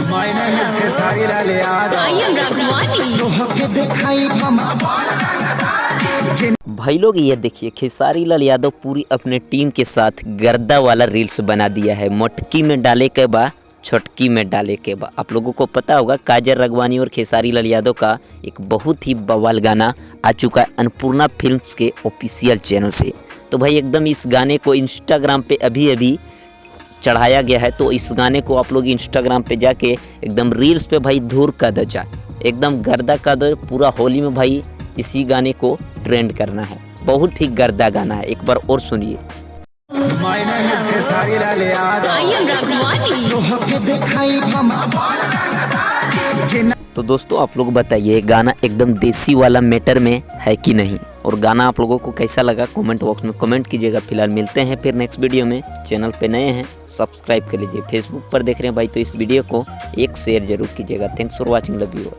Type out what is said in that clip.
My name is Kesari Lal Yadav. I am Raghwani. भाई लोग ये देखिए खेसारी लाल यादव पूरी अपने टीम के साथ गर्दा वाला रील्स बना दिया है। मोटकी में डाले के बा छोटकी में डाले के बा। आप लोगों को पता होगा काजल राघवानी और खेसारी लाल यादव का एक बहुत ही बवाल गाना आ चुका है अन्नपूर्णा फिल्म्स के ऑफिशियल चैनल से। तो भाई एकदम इस गाने को इंस्टाग्राम पे अभी चढ़ाया गया है। तो इस गाने को आप लोग इंस्टाग्राम पे जाके एकदम रील्स पे भाई धूर कर दो, जा एकदम गर्दा कर दो। पूरा होली में भाई इसी गाने को ट्रेंड करना है। बहुत ही गर्दा गाना है, एक बार और सुनिए। My name is Kesari Lal Yadav. I am Raghwani. तो दोस्तों आप लोग बताइए गाना एकदम देसी वाला मैटर में है कि नहीं, और गाना आप लोगों को कैसा लगा कमेंट बॉक्स में कमेंट कीजिएगा। फिलहाल मिलते हैं फिर नेक्स्ट वीडियो में। चैनल पे नए हैं सब्सक्राइब कर लीजिए। फेसबुक पर देख रहे हैं भाई तो इस वीडियो को एक शेयर जरूर कीजिएगा। Thanks for watching, love you.